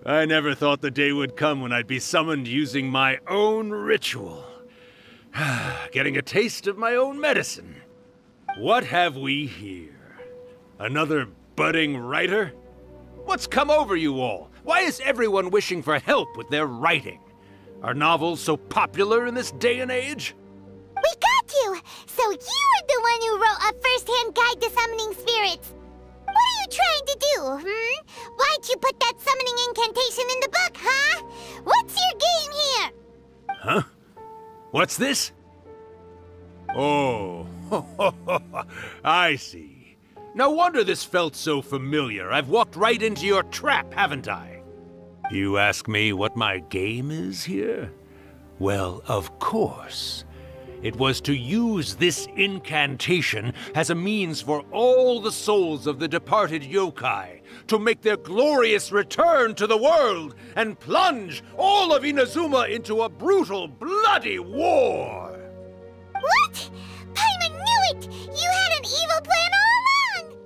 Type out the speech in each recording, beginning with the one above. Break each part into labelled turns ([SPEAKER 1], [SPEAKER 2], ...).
[SPEAKER 1] I never thought the day would come when I'd be summoned using my own ritual. Getting a taste of my own medicine. What have we here? Another budding writer? What's come over you all? Why is everyone wishing for help with their writing? Are novels so popular in this day and age?
[SPEAKER 2] We got you! So you were the one who wrote a first-hand guide to summoning spirits. What are you trying to do, Why'd you put that summoning incantation in the book, huh? What's your game here?
[SPEAKER 1] Huh? What's this? Oh, I see. No wonder this felt so familiar. I've walked right into your trap, haven't I? You ask me what my game is here? Well, of course. It was to use this incantation as a means for all the souls of the departed yokai to make their glorious return to the world and plunge all of Inazuma into a brutal, bloody war!
[SPEAKER 2] What? Paimon knew it! You had an evil plan all along!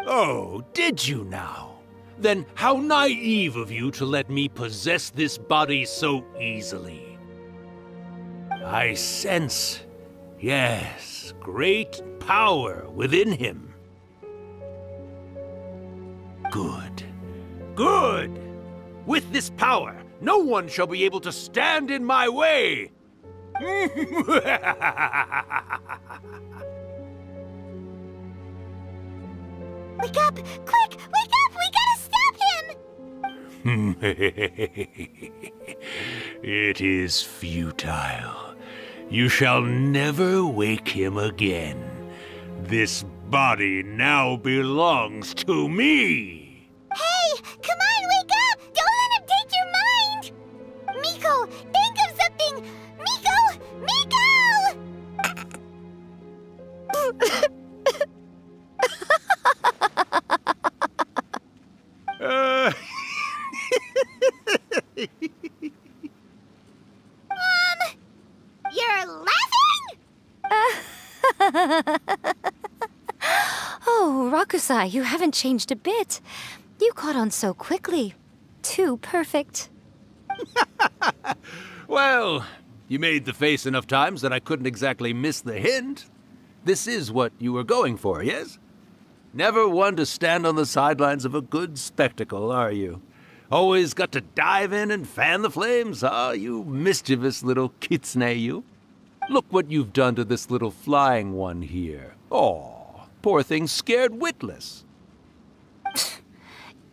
[SPEAKER 1] Oh, did you now? Then how naive of you to let me possess this body so easily. I sense, yes, great power within him. Good. Good! With this power, no one shall be able to stand in my way!
[SPEAKER 2] Wake up! Quick! Wake up! We gotta stop him!
[SPEAKER 1] It is futile. You shall never wake him again. This body now belongs to me!
[SPEAKER 2] Hey! Come on, wake up! Don't let him take your mind! Miko, think of something! Miko! You're laughing?
[SPEAKER 3] Oh, Rakusai, you haven't changed a bit. You caught on so quickly. Too perfect.
[SPEAKER 1] Well, you made the face enough times that I couldn't exactly miss the hint. This is what you were going for, yes? Never one to stand on the sidelines of a good spectacle, are you? Always got to dive in and fan the flames, huh? You mischievous little kitsune, you. Look what you've done to this little flying one here. Aw, poor thing scared witless.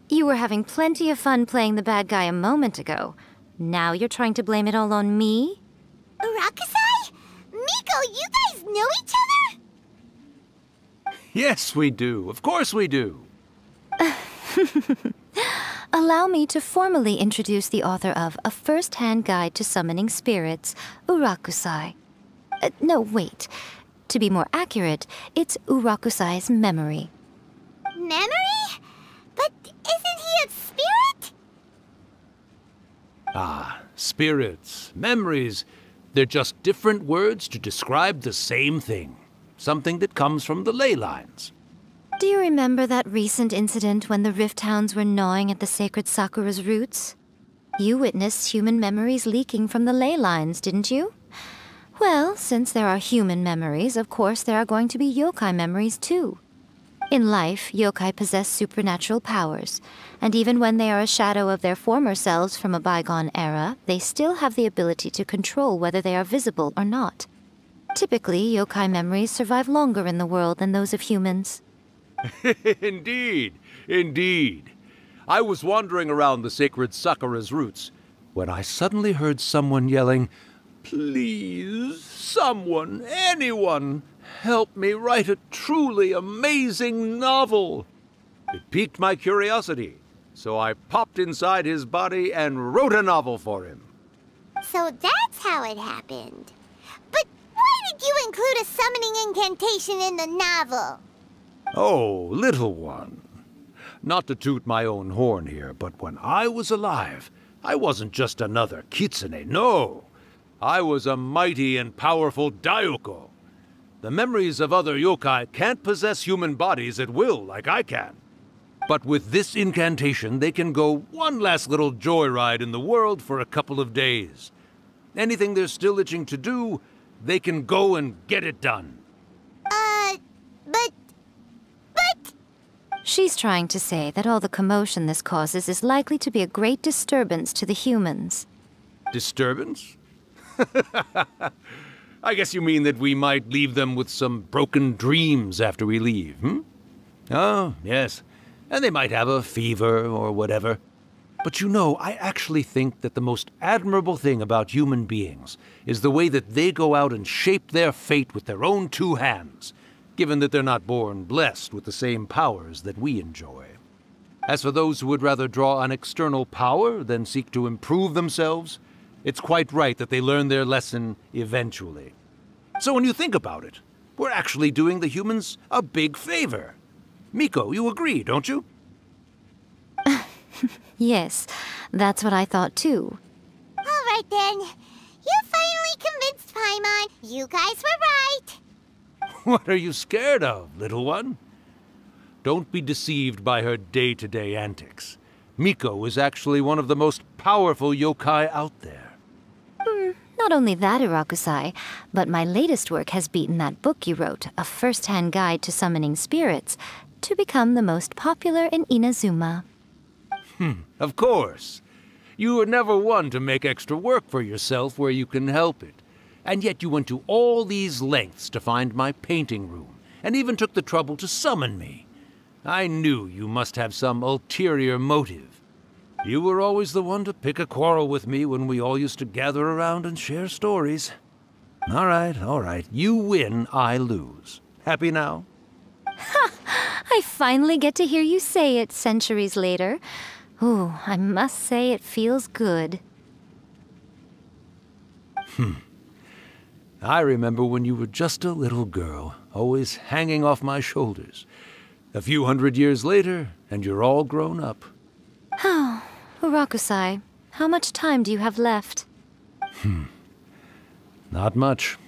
[SPEAKER 3] You were having plenty of fun playing the bad guy a moment ago. Now you're trying to blame it all on me?
[SPEAKER 2] Rakusai? Miko, you guys know each other?
[SPEAKER 1] Yes, we do. Of course we do.
[SPEAKER 3] Allow me to formally introduce the author of A First-Hand Guide to Summoning Spirits, Rakusai. No, wait. To be more accurate, it's Rakusai's memory.
[SPEAKER 2] Memory? But isn't he a spirit?
[SPEAKER 1] Ah, spirits, memories. They're just different words to describe the same thing. Something that comes from the ley lines.
[SPEAKER 3] Do you remember that recent incident when the Rift Hounds were gnawing at the sacred Sakura's roots? You witnessed human memories leaking from the ley lines, didn't you? Well, since there are human memories, of course there are going to be yokai memories too. In life, yokai possess supernatural powers, and even when they are a shadow of their former selves from a bygone era, they still have the ability to control whether they are visible or not. Typically, yokai memories survive longer in the world than those of humans.
[SPEAKER 1] Indeed, indeed. I was wandering around the sacred Sakura's roots when I suddenly heard someone yelling, "Please, someone, anyone, help me write a truly amazing novel." It piqued my curiosity, so I popped inside his body and wrote a novel for him.
[SPEAKER 2] So that's how it happened. But why did you include a summoning incantation in the novel?
[SPEAKER 1] Oh, little one. Not to toot my own horn here, but when I was alive, I wasn't just another kitsune, no. I was a mighty and powerful Daioko. The memories of other yokai can't possess human bodies at will like I can. But with this incantation, they can go one last little joyride in the world for a couple of days. Anything they're still itching to do, they can go and get it done.
[SPEAKER 2] But...
[SPEAKER 3] She's trying to say that all the commotion this causes is likely to be a great disturbance to the humans.
[SPEAKER 1] Disturbance? I guess you mean that we might leave them with some broken dreams after we leave, hmm? Oh, yes. And they might have a fever or whatever. But you know, I actually think that the most admirable thing about human beings is the way that they go out and shape their fate with their own two hands, given that they're not born blessed with the same powers that we enjoy. As for those who would rather draw on external power than seek to improve themselves, it's quite right that they learn their lesson eventually. So when you think about it, we're actually doing the humans a big favor. Miko, you agree, don't you?
[SPEAKER 3] Yes, that's what I thought too.
[SPEAKER 2] All right then. You finally convinced Paimon. You guys were right.
[SPEAKER 1] What are you scared of, little one? Don't be deceived by her day-to-day antics. Miko is actually one of the most powerful yokai out there.
[SPEAKER 3] Not only that, Rakusai, but my latest work has beaten that book you wrote, A First-Hand Guide to Summoning Spirits, to become the most popular in Inazuma.
[SPEAKER 1] Of course. You were never one to make extra work for yourself where you can help it. And yet you went to all these lengths to find my painting room, and even took the trouble to summon me. I knew you must have some ulterior motive. You were always the one to pick a quarrel with me when we all used to gather around and share stories. All right. You win, I lose. Happy now?
[SPEAKER 3] I finally get to hear you say it centuries later. Ooh, I must say it feels good.
[SPEAKER 1] I remember when you were just a little girl, always hanging off my shoulders. A few hundred years later, and you're all grown up.
[SPEAKER 3] Oh, Rakusai, how much time do you have left?
[SPEAKER 1] Not much.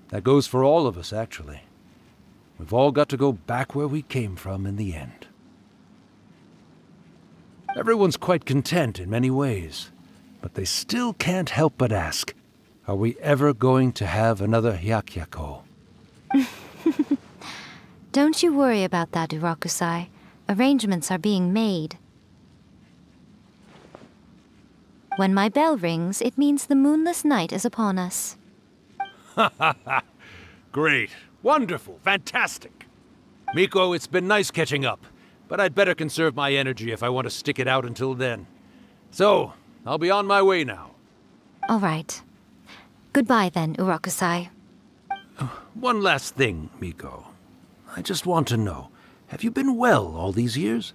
[SPEAKER 1] That goes for all of us, actually. We've all got to go back where we came from in the end. Everyone's quite content in many ways, but they still can't help but ask, are we ever going to have another Hyakyako?
[SPEAKER 3] Don't you worry about that, Rakusai. Arrangements are being made. When my bell rings, it means the moonless night is upon us.
[SPEAKER 1] Great. Wonderful. Fantastic. Miko, it's been nice catching up, but I'd better conserve my energy if I want to stick it out until then. So, I'll be on my way now.
[SPEAKER 3] All right. Goodbye then, Rakusai.
[SPEAKER 1] One last thing, Miko. I just want to know, have you been well all these years?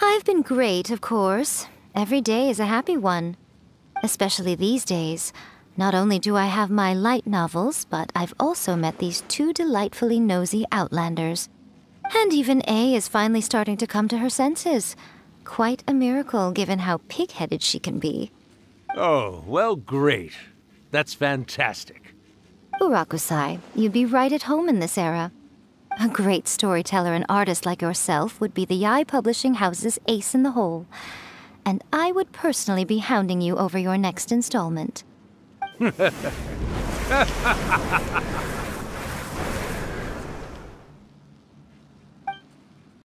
[SPEAKER 3] I've been great, of course. Every day is a happy one. Especially these days. Not only do I have my light novels, but I've also met these two delightfully nosy outlanders. And even A is finally starting to come to her senses. Quite a miracle, given how pig-headed she can be.
[SPEAKER 1] Oh, well, great. That's fantastic.
[SPEAKER 3] Rakusai, you'd be right at home in this era. A great storyteller and artist like yourself would be the Yae Publishing House's ace in the hole. And I would personally be hounding you over your next installment.